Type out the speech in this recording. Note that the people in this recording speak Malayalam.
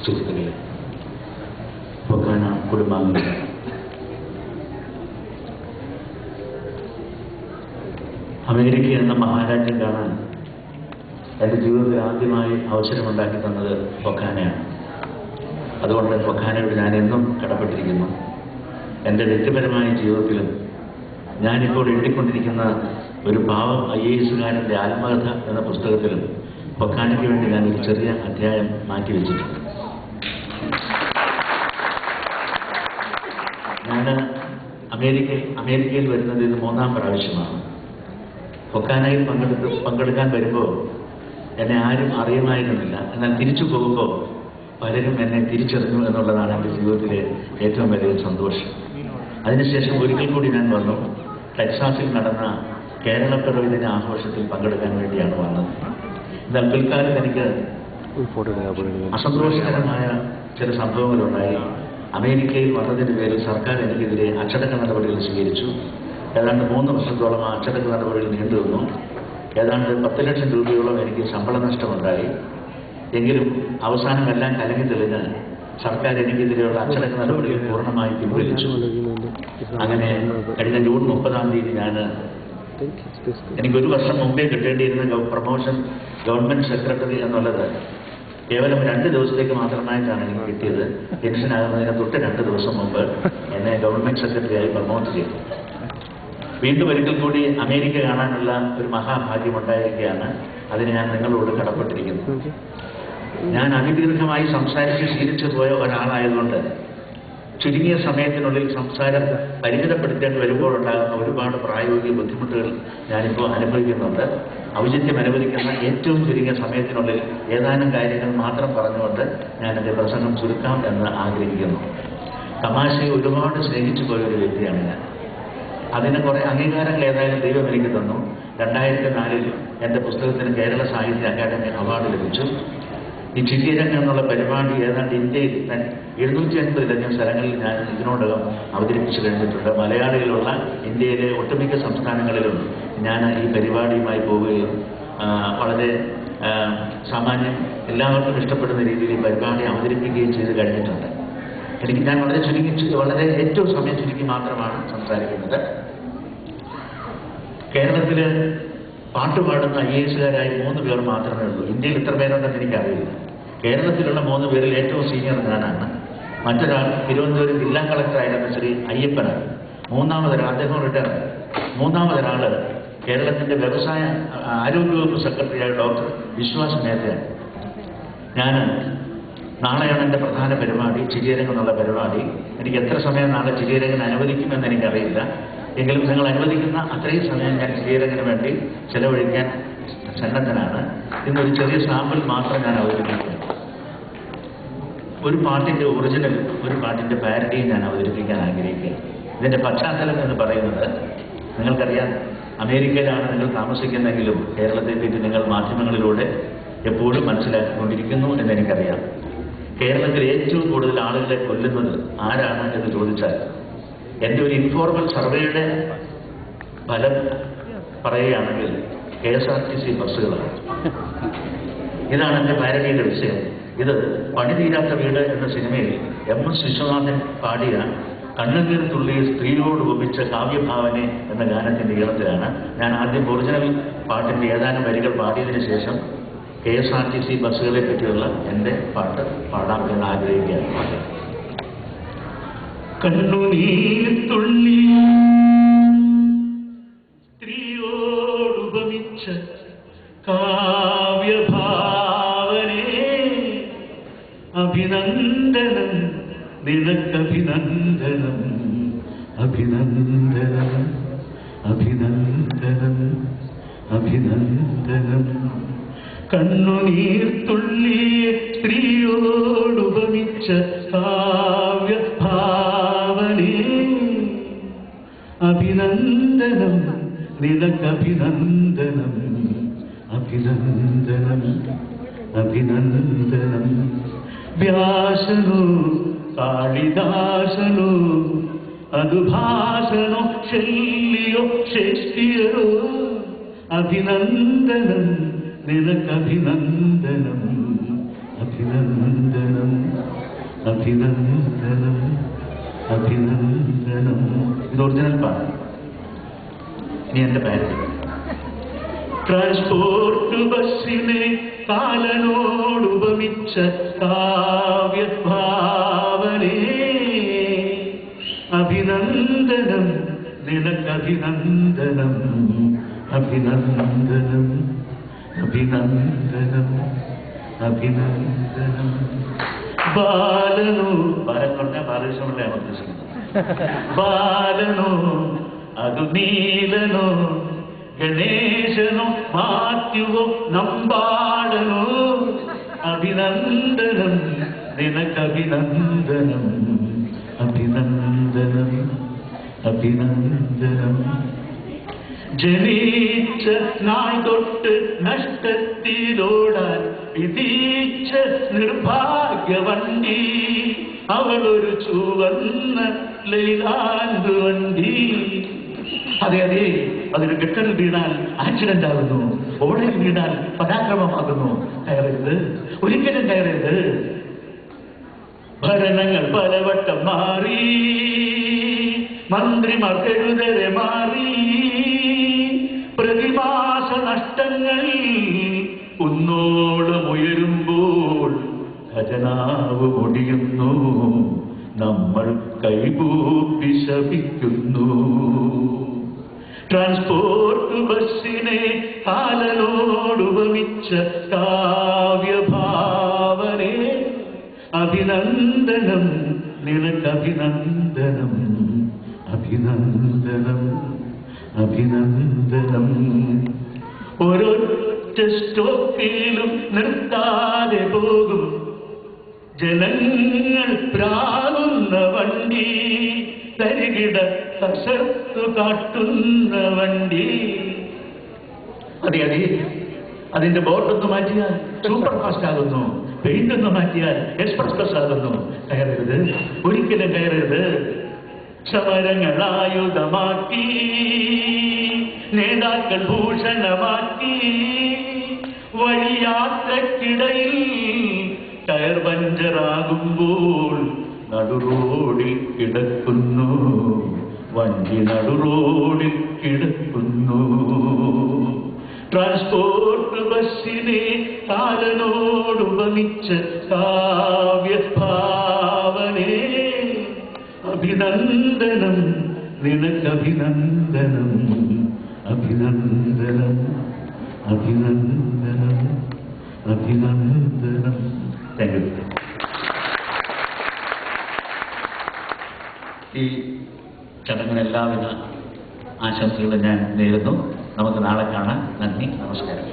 സുഹൃത്തുക്കളെ, പൊക്കാന കുടുംബാംഗങ്ങളെ, അമേരിക്ക എന്ന മഹാരാജ്യം കാണാൻ എൻ്റെ ജീവിതത്തിൽ ആദ്യമായി അവസരമുണ്ടാക്കി തന്നത് പൊക്കാനയാണ്. അതുകൊണ്ട് പൊക്കാനയോട് ഞാൻ എന്നും കടപ്പെട്ടിരിക്കുന്നു. എൻ്റെ വ്യക്തിപരമായ ജീവിതത്തിലും ഞാനിപ്പോൾ എഴുതിക്കൊണ്ടിരിക്കുന്ന ഒരു പാവം IAS-കാരൻ്റെ ആത്മകഥ എന്ന പുസ്തകത്തിലും പൊക്കാനയ്ക്ക് വേണ്ടി ഞാൻ ഒരു ചെറിയ അധ്യായം മാറ്റിവെച്ചിട്ടുണ്ട്. ഞാൻ അമേരിക്കയിൽ വരുന്നത് ഇത് 3-ാം പ്രാവശ്യമാണ്. പൊക്കാനയിൽ പങ്കെടുക്കാൻ വരുമ്പോൾ എന്നെ ആരും അറിയുമായിരുന്നില്ല. എന്നാൽ തിരിച്ചു പോകുമ്പോൾ പലരും എന്നെ തിരിച്ചറിഞ്ഞു എന്നുള്ളതാണ് എൻ്റെ ജീവിതത്തിലെ ഏറ്റവും വലിയ സന്തോഷം. അതിനുശേഷം ഒരിക്കൽ കൂടി ഞാൻ വന്നു. ടെക്സാസിൽ നടന്ന കേരളപ്പിറവി ദിന ആഘോഷത്തിൽ പങ്കെടുക്കാൻ വേണ്ടിയാണ് വന്നത്. എന്നാൽ പിൽക്കാലത്ത് എനിക്ക് അസന്തോഷകരമായ ചില സംഭവങ്ങളുണ്ടായി. അമേരിക്കയിൽ വന്നതിന് പേരിൽ സർക്കാർ എനിക്കെതിരെ അച്ചടക്ക നടപടികൾ സ്വീകരിച്ചു. ഏതാണ്ട് 3 വർഷത്തോളം ആ അച്ചടക്ക നടപടികൾ നീണ്ടുനിന്നു. ഏതാണ്ട് 10 ലക്ഷം രൂപയോളം എനിക്ക് ശമ്പള നഷ്ടമുണ്ടായി. എങ്കിലും അവസാനം എല്ലാം കലങ്ങി തെളിഞ്ഞ് സർക്കാർ എനിക്കെതിരെയുള്ള അച്ചടക്ക നടപടികൾ പൂർണ്ണമായി പിൻവലിച്ചു. അങ്ങനെ കഴിഞ്ഞ ജൂൺ 30-ാം തീയതി എനിക്കൊരു വർഷം മുമ്പേ കിട്ടേണ്ടിയിരുന്ന പ്രൊമോഷൻ ഗവൺമെന്റ് സെക്രട്ടറി എന്നുള്ളത് കേവലം 2 ദിവസത്തേക്ക് മാത്രമായിട്ടാണ് എനിക്ക് കിട്ടിയത്. പെൻഷനാകുന്നതിന് തൊട്ട് 2 ദിവസം മുമ്പ് എന്നെ ഗവൺമെന്റ് സെക്രട്ടറിയായി പ്രൊമോട്ട് ചെയ്തു. വീണ്ടും ഒരിക്കൽ കൂടി അമേരിക്ക കാണാനുള്ള ഒരു മഹാഭാഗ്യമുണ്ടായിരിക്കുകയാണ്. അതിന് ഞാൻ നിങ്ങളോട് കടപ്പെട്ടിരിക്കുന്നു. ഞാൻ അതിദീർഘമായി സംസാരിച്ച് ശീലിച്ചു പോയ ഒരാളായതുകൊണ്ട് ചുരുങ്ങിയ സമയത്തിനുള്ളിൽ സംസാരം പരിമിതപ്പെടുത്തേണ്ടി വരുമ്പോഴുണ്ടാകുന്ന ഒരുപാട് പ്രായോഗിക ബുദ്ധിമുട്ടുകൾ ഞാനിപ്പോൾ അനുഭവിക്കുന്നുണ്ട്. ഔചിത്യം അനുവദിക്കുന്ന ഏറ്റവും ചുരുങ്ങിയ സമയത്തിനുള്ളിൽ ഏതാനും കാര്യങ്ങൾ മാത്രം പറഞ്ഞുകൊണ്ട് ഞാൻ എൻ്റെ പ്രസംഗം ചുരുക്കാം എന്ന് ആഗ്രഹിക്കുന്നു. തമാശയെ ഒരുപാട് സ്നേഹിച്ചു പോയൊരു വ്യക്തിയാണ് ഞാൻ. അതിന് കുറേ അംഗീകാരങ്ങൾ ഏതായാലും ദൈവം എനിക്ക് തന്നു. 2004-ൽ എൻ്റെ പുസ്തകത്തിന് കേരള സാഹിത്യ അക്കാദമി അവാർഡ് ലഭിച്ചു. ഈ ചിരിരംഗം എന്നുള്ള പരിപാടി ഏതാണ്ട് ഇന്ത്യയിൽ 750-ലധികം സ്ഥലങ്ങളിൽ ഞാൻ ഇതിനോടകം അവതരിപ്പിച്ചു കഴിഞ്ഞിട്ടുണ്ട്. മലയാളികളുള്ള ഇന്ത്യയിലെ ഒട്ടുമിക്ക സംസ്ഥാനങ്ങളിലും ഞാൻ ഈ പരിപാടിയുമായി പോവുകയും വളരെ സാമാന്യം എല്ലാവർക്കും ഇഷ്ടപ്പെടുന്ന രീതിയിൽ ഈ പരിപാടി അവതരിപ്പിക്കുകയും ചെയ്ത് കഴിഞ്ഞിട്ടുണ്ട്. ഞാൻ വളരെ ഏറ്റവും സമയം ചുരുക്കി മാത്രമാണ് സംസാരിക്കുന്നത്. കേരളത്തിൽ പാട്ടുപാടുന്ന IAS-കാരായി 3 പേർ മാത്രമേ ഉള്ളൂ. ഇന്ത്യയിൽ ഇത്ര പേരുണ്ടെന്ന് എനിക്കറിയില്ല. കേരളത്തിലുള്ള 3 പേരിൽ ഏറ്റവും സീനിയർ ഞാനാണ്. മറ്റൊരാൾ തിരുവനന്തപുരം ജില്ലാ കളക്ടറായിരുന്ന ശ്രീ അയ്യപ്പനാണ്. മൂന്നാമതൊരാൾ, അദ്ദേഹം റിട്ടയർഡ്. മൂന്നാമതൊരാൾ കേരളത്തിൻ്റെ ആരോഗ്യവകുപ്പ് സെക്രട്ടറിയായ ഡോക്ടർ വിശ്വാസ് മേത്തയാണ്. നാളെയാണ് എൻ്റെ പ്രധാന പരിപാടി, ചിരിയരങ്ങ് എന്നുള്ള പരിപാടി. എനിക്ക് എത്ര സമയം നാളെ ചിരിയരങ്ങിന് അനുവദിക്കുമെന്ന് എനിക്കറിയില്ല. എങ്കിലും നിങ്ങൾ അനുവദിക്കുന്ന അത്രയും സമയം ഞാൻ ചിരിയരങ്ങിന് വേണ്ടി ചെലവഴിക്കാൻ സന്നദ്ധനാണ്. ഇന്നൊരു ചെറിയ സാമ്പിൾ മാത്രം ഞാൻ അവതരിപ്പിക്കുന്നു. ഒരു പാട്ടിൻ്റെ ഒറിജിനൽ, ഒരു പാട്ടിൻ്റെ പാരഡിയും ഞാൻ അവതരിപ്പിക്കാൻ ആഗ്രഹിക്കുകയാണ്. ഇതിൻ്റെ പശ്ചാത്തലം എന്ന് പറയുന്നത്, നിങ്ങൾക്കറിയാം, അമേരിക്കയിലാണ് നിങ്ങൾ താമസിക്കുന്നെങ്കിലും കേരളത്തെപ്പറ്റി നിങ്ങൾ മാധ്യമങ്ങളിലൂടെ എപ്പോഴും മനസ്സിലാക്കിക്കൊണ്ടിരിക്കുന്നു എന്നെനിക്കറിയാം. കേരളത്തിൽ ഏറ്റവും കൂടുതൽ ആളുകളെ കൊല്ലുന്നത് ആരാണ് എന്ന് ചോദിച്ചാൽ എൻ്റെ ഒരു ഇൻഫോർമൽ സർവേയുടെ ഫലം പറയുകയാണെങ്കിൽ KSRTC ബസ്സുകളാണ്. ഇതാണ് എൻ്റെ പാരഡിയുടെ വിഷയം. ഇത് പണി തീരാത്ത വീട് എന്ന സിനിമയിൽ MS വിശ്വനാഥൻ പാടിയ കണ്ണുനീർ തുള്ളിയ സ്ത്രീയോട് ഉപമിച്ച കാവ്യഭാവനെ എന്ന ഗാനത്തിൻ്റെ ഈണത്തിലാണ് ഞാൻ ആദ്യം ഒറിജിനൽ പാട്ടിൻ്റെ ഏതാനും വരികൾ പാടിയതിനു ശേഷം KSRTC ബസ്സുകളെ പറ്റിയുള്ള എൻ്റെ പാട്ട് പാടാം എന്ന് ആഗ്രഹിക്കുകയാണ്. കണ്ണുനീർ തുള്ളിയ സ്ത്രീയോടുപമിച്ച കാവ്യഭാവനെ, അഭിനന്ദനം നിനക്കഭിനന്ദനം, അഭിനന്ദനം അഭിനന്ദനം അഭിനന്ദനം. കണ്ണുനീർ തുള്ളിയ സ്ത്രീയോടുപമിച്ച കാവ്യഭാവനെ, അഭിനന്ദനം നിനക്കഭിനന്ദനം, അഭിനന്ദനം അഭിനന്ദനം. വ്യാസനോ കാളിദാസനോ അതുഭാസനോ ശല്യോ ഷേക്സ്പിയറോ, അഭിനന്ദനം നിനക്കഭിനന്ദനം, അഭിനന്ദനം അഭിനന്ദനം അഭിനന്ദനം. ഇത് ഒറിജിനൽ പാട്ട്. ഇനി എന്റെ പേര്. ട്രാൻസ്പോർട്ട് ബസ്സിനെ കാലനോടുപമിച്ച കാവ്യഭാവനേ, അഭിനന്ദനം നിനക്കഭിനന്ദനം അഭിനന്ദനം അഭിനന്ദനം അഭിനന്ദനം. ബാലനോ, ബാലൻ പറഞ്ഞ ബാലകൃഷ്ണപിള്ളയാണ് ഉദ്ദേശിക്കുന്നത്. ബാലനോ അത് നീലനോ ഗണേശനോ മാത്യുവോ നമ്പാടനോ, അഭിനന്ദനം നിനക്കഭിനന്ദനം അഭിനന്ദനം അഭിനന്ദനം. ജനിച്ച നാൾ തൊട്ട് നഷ്ടത്തിലോടാൻ വിധിച്ച നിർഭാഗ്യവണ്ടി, അവളൊരു ചുവന്ന ലൈലാൻഡ് വണ്ടി. അതെ അതെ, അതിന് ഗട്ടറിൽ വീണാൽ ആക്സിഡന്റ് ആകുന്നു, ഓടയിൽ വീണാൽ പരാക്രമമാകുന്നു. കയറരുത്, ഒരിക്കലും കയറരുത്. ഭരണങ്ങൾ പലവട്ടം മാറി, മന്ത്രിമാർ കെഴുതരെ മാറി, പ്രതിമാസ നഷ്ടങ്ങൾ കുന്നോളമുയരുമ്പോൾ ഖജനാവ് ഒടിയുന്നു, നമ്മൾ കൈകൂപ്പി ശപിക്കുന്നു. ട്രാൻസ്പോർട്ട് ബസ്സിനെ കാലനോടുപമിച്ച കാവ്യഭാവനേ, അഭിനന്ദനം നിനക്കഭിനന്ദനം അഭിനന്ദനം അഭിനന്ദനം. ഒരൊറ്റ സ്റ്റോപ്പിലും നിർത്താതെ പോകും ജനങ്ങൾ പ്രാകുന്ന വണ്ടി, തരികിട കസർത്തു കാട്ടുന്ന വണ്ടി. അതെ അതെ, അതിന്റെ ബോർഡൊന്ന് മാറ്റിയാൽ സൂപ്പർ ഫാസ്റ്റ് ആകുന്നു, പെയിന്റ് ഒന്ന് മാറ്റിയാൽ എക്സ്പ്രസ് ബസ് ആകുന്നു. കയറരുത്, ഒരിക്കലും കയറരുത്. സമരങ്ങൾ ആയുധമാക്കി, നേതാക്കൾ ഭൂഷണമാക്കി, വഴിയാത്രക്കിടയിൽ ടയർ പഞ്ചറാകുമ്പോൾ നടുറോഡിൽ കിടക്കുന്നു വണ്ടി, നടുറോഡിൽ കിടക്കുന്നു. ട്രാൻസ്പോർട്ട് ബസ്സിനെ കാലനോടുപമിച്ച കാവ്യഭാവനേ, അഭിനന്ദനം നിനക്കഭിനന്ദനം അഭിനന്ദനം അഭിനന്ദനം അഭിനന്ദനം. Thank you. ഈ ചടങ്ങിന് എല്ലാവിധ ആശംസകളും ഞാൻ നേരുന്നു. നമുക്ക് നാളെ കാണാം. നന്ദി, നമസ്കാരം.